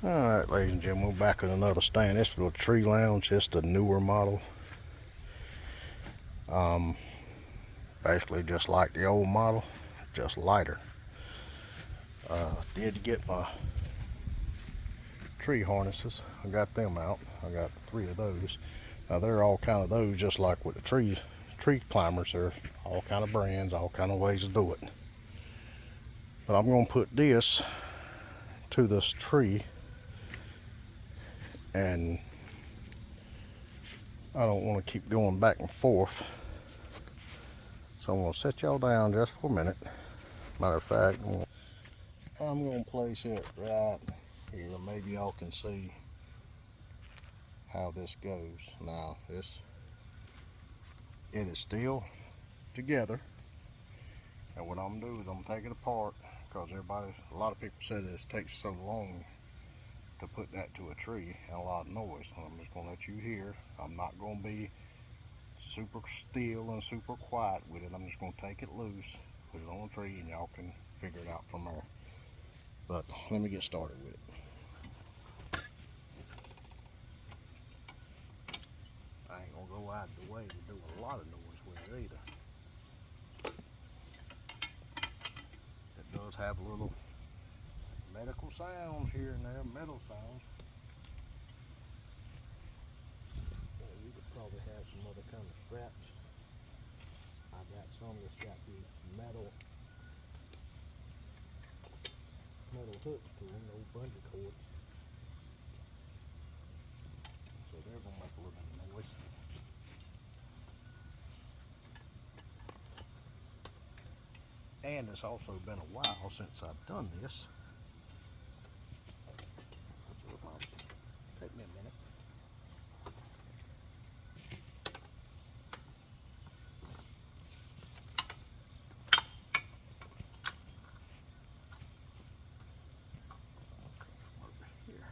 Alright, ladies and gentlemen, we're back in another stand. This little tree lounge, it's the newer model. Basically just like the old model, just lighter. Did get my tree harnesses. I got them out. I got 3 of those. Now they're all kind of those, just like with the tree climbers. They're all kind of brands, all kind of ways to do it. But I'm going to put this to this tree, and I don't want to keep going back and forth. So I'm going to set y'all down just for a minute. Matter of fact, I'm going to place it right here. Maybe y'all can see how this goes. Now, it is still together. And what I'm going to do is I'm going to take it apart, because a lot of people said it takes so long to put that to a tree and a lot of noise. So I'm just going to let you hear. I'm not going to be super still and super quiet with it. I'm just going to take it loose, put it on the tree, and y'all can figure it out from there. But let me get started with it. I ain't gonna go out of the way to do a lot of noise with it either. It does have a little medical sounds here and there, metal sounds. You could probably have some other kind of straps. I got some that's got the metal hooks to them, those bungee cords. So they're gonna make a little bit of noise. And it's also been a while since I've done this. So it might take me a minute. Over here.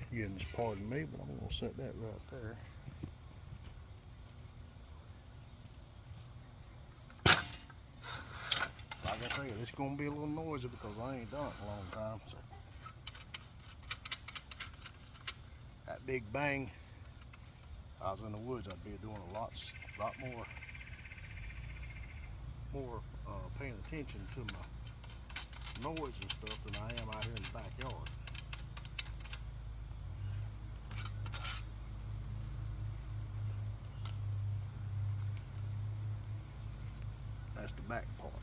Goodness, pardon me, but I'm gonna set that right there. Like I said, it's gonna be a little noisy because I ain't done it in a long time. So that big bang, I was in the woods, I'd be doing a lot more paying attention to my noise and stuff than I am out here in the backyard. That's the back part.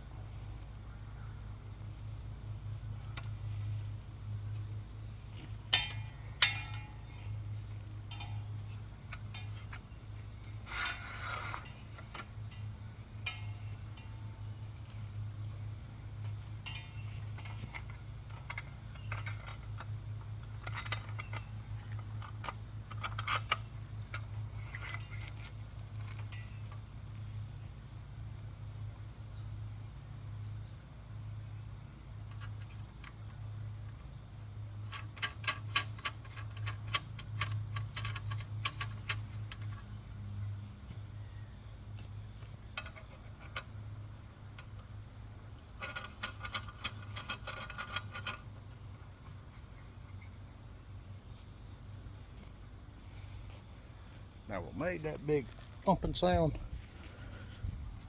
Now what made that big thumping sound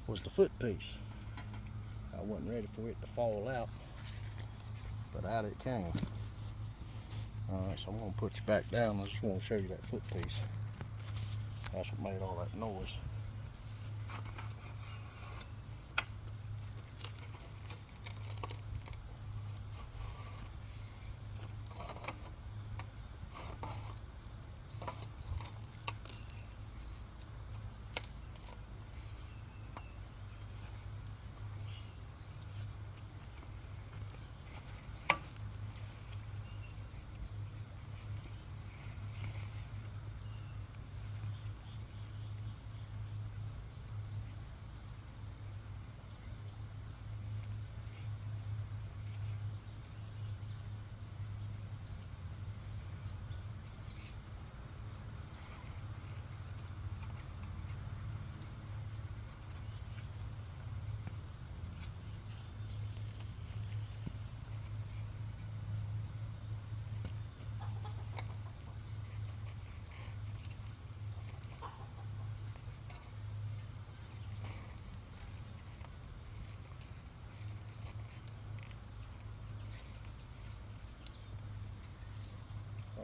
was the foot piece. I wasn't ready for it to fall out, but out it came. Alright, so I'm going to put you back down. I just want to show you that foot piece. That's what made all that noise.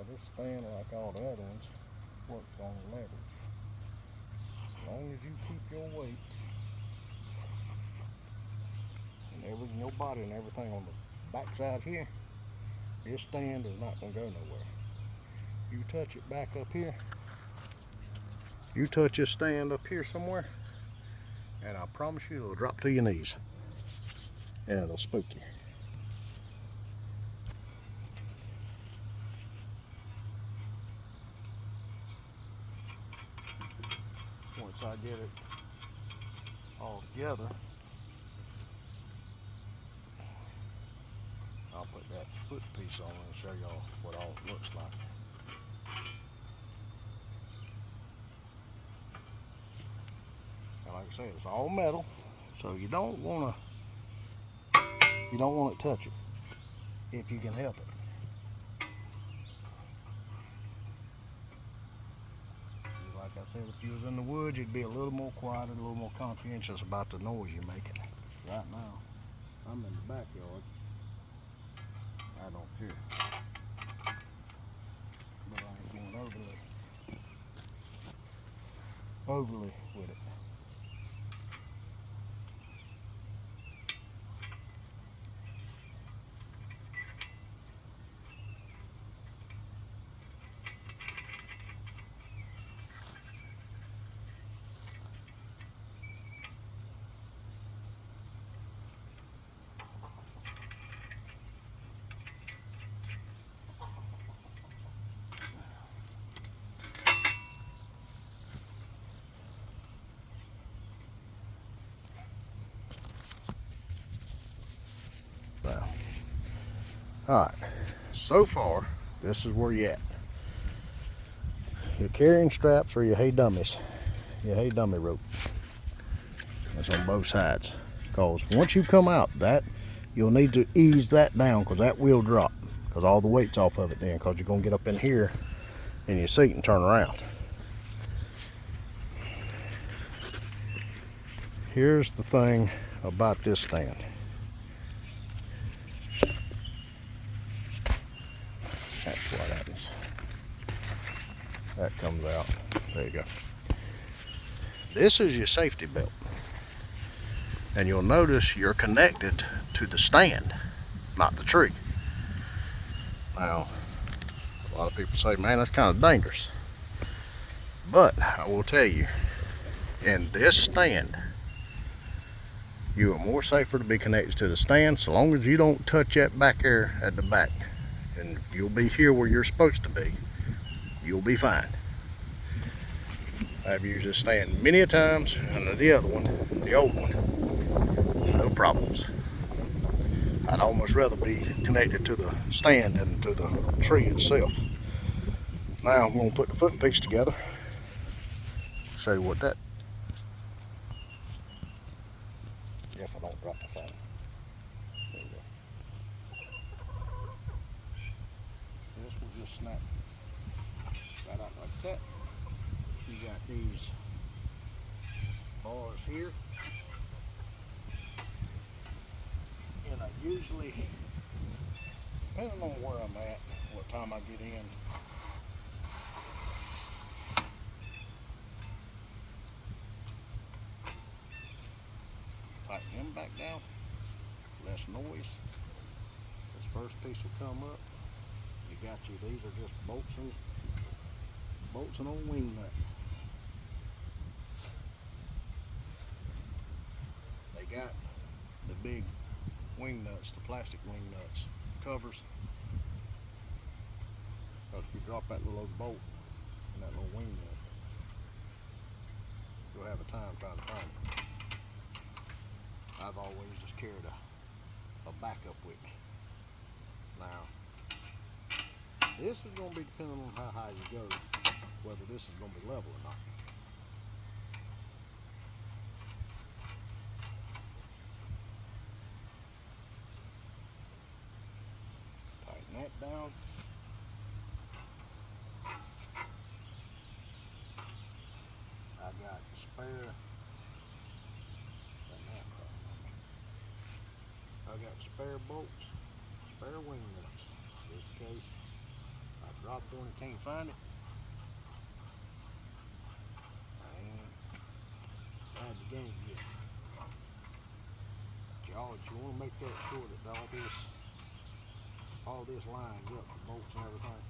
Now this stand, like all the other ones, works on leverage. As long as you keep your weight and your body and everything on the back side here, this stand is not going to go nowhere. You touch it back up here, you touch this stand up here somewhere, and I promise you it'll drop to your knees and it'll spook you. Once I get it all together, I'll put that foot piece on and show y'all what all it looks like. And like I said, it's all metal, so you don't want to touch it if you can help it. Like I said, if you was in the woods, you'd be a little more quiet and a little more conscientious about the noise you're making. Right now, I'm in the backyard. I don't care. But I ain't going overly with it. Now, alright, so far, this is where you're at. Your carrying straps or your hay dummies. Your hay dummy rope. That's on both sides. Because once you come out, you'll need to ease that down because that will drop. Because all the weight's off of it then, because you're going to get up in here in your seat and turn around. Here's the thing about this stand. That's what happens. That comes out. There you go. This is your safety belt. And you'll notice you're connected to the stand, not the tree. Now, a lot of people say, man, that's kind of dangerous. But I will tell you, in this stand, you are more safer to be connected to the stand so long as you don't touch that back there at the back. And you'll be here where you're supposed to be. You'll be fine. I've used this stand many a times, and the other one, the old one, no problems. I'd almost rather be connected to the stand than to the tree itself. Now I'm going to put the foot piece together. Show you what that. If I don't drop the phone. There you go. This will just snap right out like that. You got these bars here. And I usually, depending on where I'm at, what time I get in, tighten them back down, less noise. This first piece will come up. You got these are just bolts and old wing nut. They got the big wing nuts, the plastic wing nuts, covers. Because if you drop that little bolt and that little wing nut, you'll have a time trying to find it. I've always just carried a backup with me. Now, this is going to be depending on how high you go, whether this is going to be level or not. Tighten that down. I got spare. I got spare bolts, spare wing nuts, just in case I Drop one and can't find it. I ain't had the game yet. Y'all, you want to make that sure that all this lines up, the bolts and everything.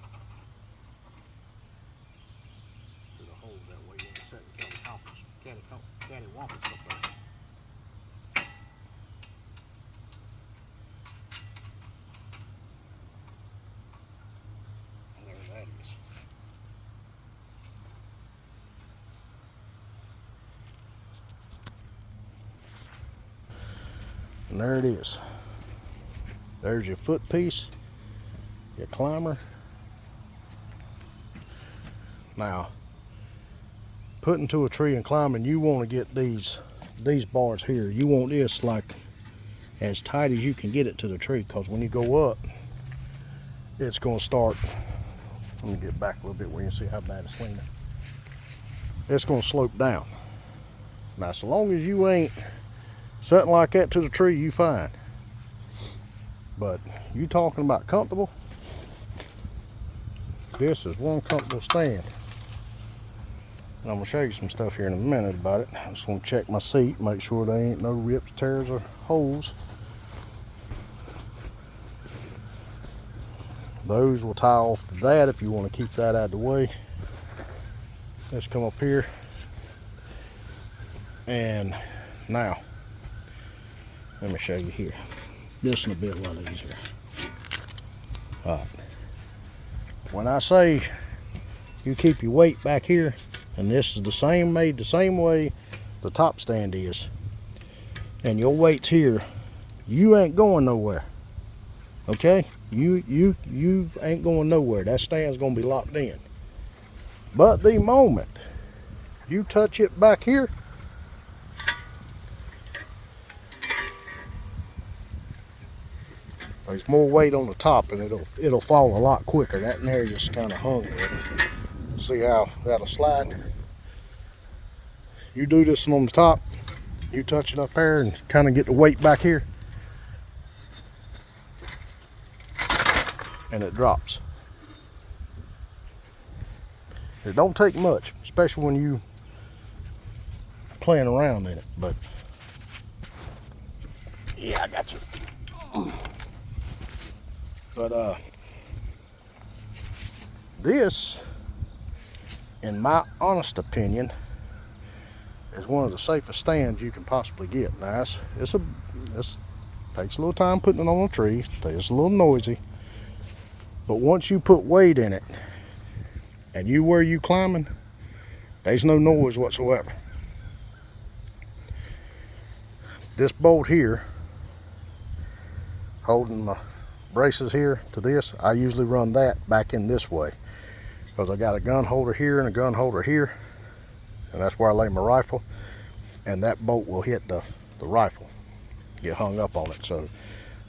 To the hole that way when it's setting cattywampus up there. And there that is. And there it is. There's your foot piece, your climber. Now, putting to a tree and climbing, you want to get these bars here. You want this like as tight as you can get it to the tree, because when you go up, it's going to start. Let me get back a little bit where you can see how bad it's leaning. It's going to slope down. Now, so long as you ain't something like that to the tree, you fine. But you talking about comfortable, this is one comfortable stand. And I'm gonna show you some stuff here in a minute about it. I just want to check my seat, make sure there ain't no rips, tears, or holes. Those will tie off to that if you want to keep that out of the way. Let's come up here. And now, let me show you here. This will be a lot easier. All right. When I say you keep your weight back here, and this is the same, made the same way the top stand is, and your weight's here, you ain't going nowhere. Okay? You ain't going nowhere. That stand's gonna be locked in. But the moment you touch it back here, there's more weight on the top, and it'll fall a lot quicker. That in there just kind of hung there. See how that'll slide? You do this on the top, you touch it up there and kind of get the weight back here, and it drops. It don't take much, especially when you playing around in it, but yeah, I got you. But this, in my honest opinion, is one of the safest stands you can possibly get. Now, this takes a little time putting it on a tree. It's a little noisy, but once you put weight in it, and where you climbing, there's no noise whatsoever. This bolt here, holding my braces here to this, I usually run that back in this way, because I got a gun holder here and a gun holder here, and that's where I lay my rifle, and that bolt will hit the rifle, get hung up on it. So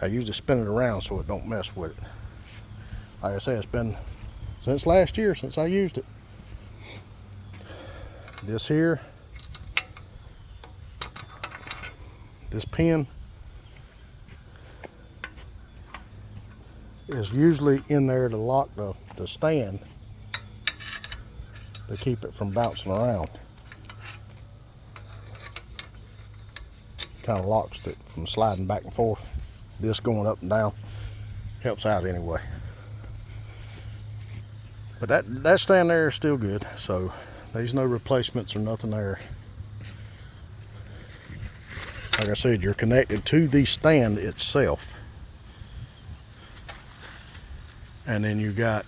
I usually spin it around so it don't mess with it. Like I say, it's been since last year since I used it. This here, this pin is usually in there to lock the stand, to keep it from bouncing around. Kind of locks it from sliding back and forth. This going up and down helps out anyway. But that stand there is still good, so there's no replacements or nothing there. Like I said, you're connected to the stand itself. And then you got,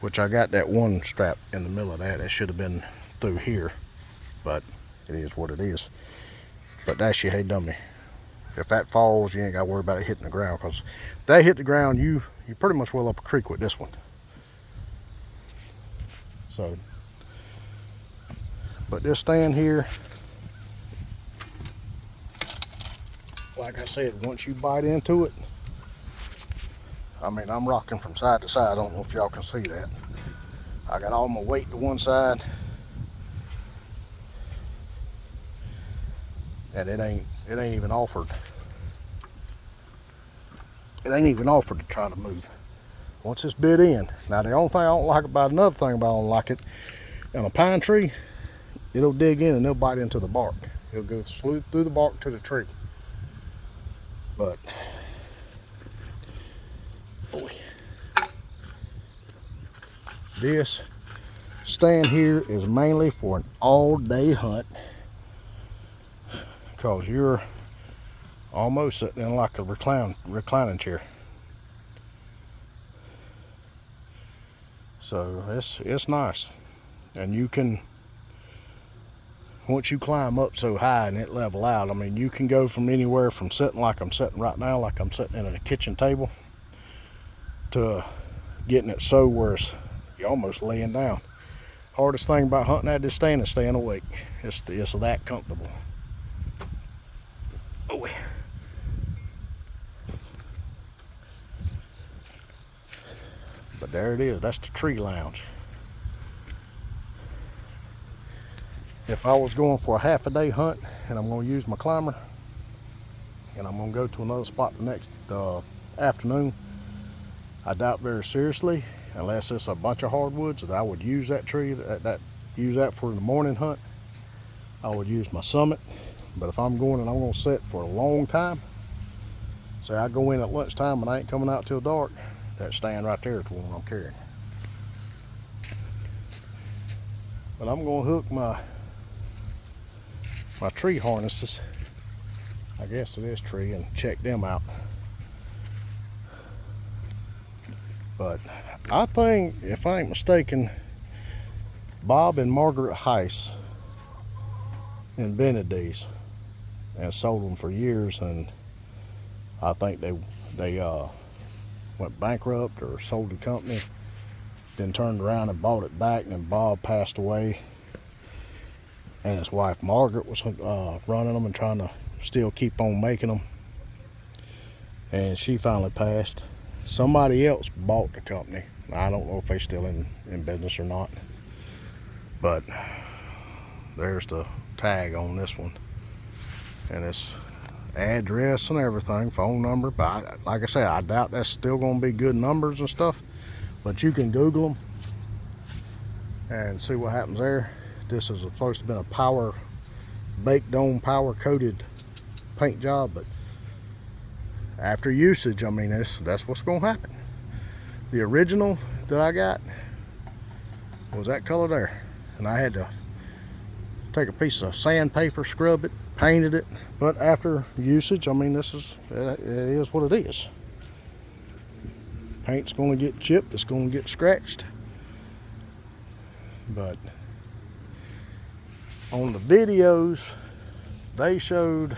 which I got that one strap in the middle of that. It should have been through here, but it is what it is. But that's your hey dummy. If that falls, you ain't got to worry about it hitting the ground, because if that hit the ground, you pretty much well up a creek with this one. So, but this stand here, like I said, once you bite into it, I mean, I'm rocking from side to side. I don't know if y'all can see that. I got all my weight to one side, and it ain't even offered. It ain't even offered to try to move. once it's bit in. Now the only thing I don't like about, another thing about I don't like it, on a pine tree, it'll dig in and it'll bite into the bark. It'll go through the bark to the tree. But boy, this stand here is mainly for an all-day hunt, because you're almost sitting in like a reclining chair. So it's nice. And you can, once you climb up so high and it level out, I mean, you can go from anywhere from sitting like I'm sitting right now, like I'm sitting at a kitchen table, to getting it so where you're almost laying down. Hardest thing about hunting at this stand is staying awake. It's that comfortable. Oh, but there it is. That's the tree lounge. If I was going for a half-a-day hunt and I'm going to use my climber and I'm going to go to another spot the next afternoon, I doubt very seriously, unless it's a bunch of hardwoods, that I would use that tree, use that for the morning hunt. I would use my Summit. But if I'm going and I'm going to sit for a long time, say I go in at lunchtime and I ain't coming out till dark, that stand right there is the one I'm carrying. But I'm going to hook my tree harnesses, I guess, to this tree and check them out. But I think, if I ain't mistaken, Bob and Margaret Heiss invented these and sold them for years, and I think they went bankrupt or sold the company, then turned around and bought it back, and then Bob passed away and his wife Margaret was running them and trying to still keep on making them, and she finally passed. Somebody else bought the company. I don't know if they're still in business or not, but there's the tag on this one, and it's address and everything, phone number. But like I say, I doubt that's still going to be good numbers and stuff, but you can Google them and see what happens there. This is supposed to have been a power baked on, power coated paint job, but after usage, I mean, that's what's going to happen. The original that I got was that color there, and I had to take a piece of sandpaper, scrub it, painted it. But after usage, I mean, it is what it is. Paint's going to get chipped, it's going to get scratched. But on the videos, they showed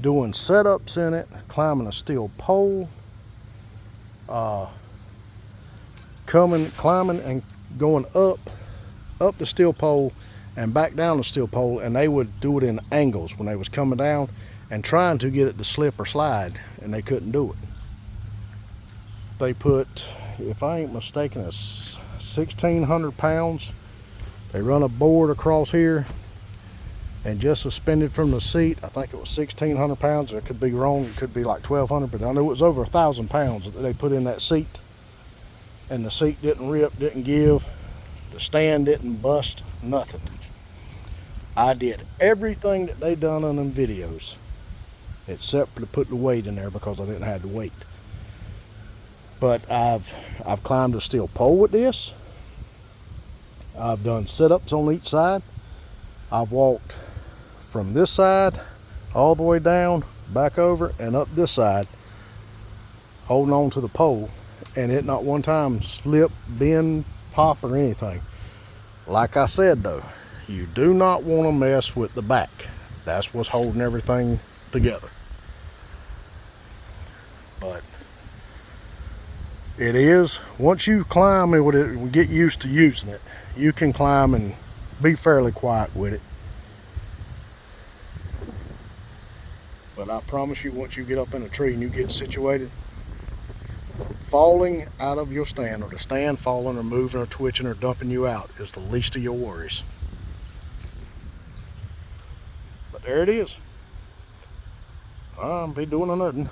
doing setups in it, climbing a steel pole, climbing and going up the steel pole and back down the steel pole, and they would do it in angles when they was coming down and trying to get it to slip or slide, and they couldn't do it. They put, if I ain't mistaken, it's 1,600 pounds. They run a board across here and just suspended from the seat, I think it was 1,600 pounds. I could be wrong, it could be like 1,200, but I know it was over 1,000 pounds that they put in that seat. And the seat didn't rip, didn't give, the stand didn't bust, nothing. I did everything that they done on them videos, except for to put the weight in there because I didn't have the weight. But I've climbed a steel pole with this. I've done sit-ups on each side. I've walked from this side all the way down, back over, and up this side, holding on to the pole, and it not one time slip, bend, pop, or anything. Like I said though, you do not want to mess with the back. That's what's holding everything together. But it is, once you climb it, we get used to using it, you can climb and be fairly quiet with it. But I promise you, once you get up in a tree and you get situated, falling out of your stand, or the stand falling or moving or twitching or dumping you out, is the least of your worries. But there it is. I'll be doing nothing.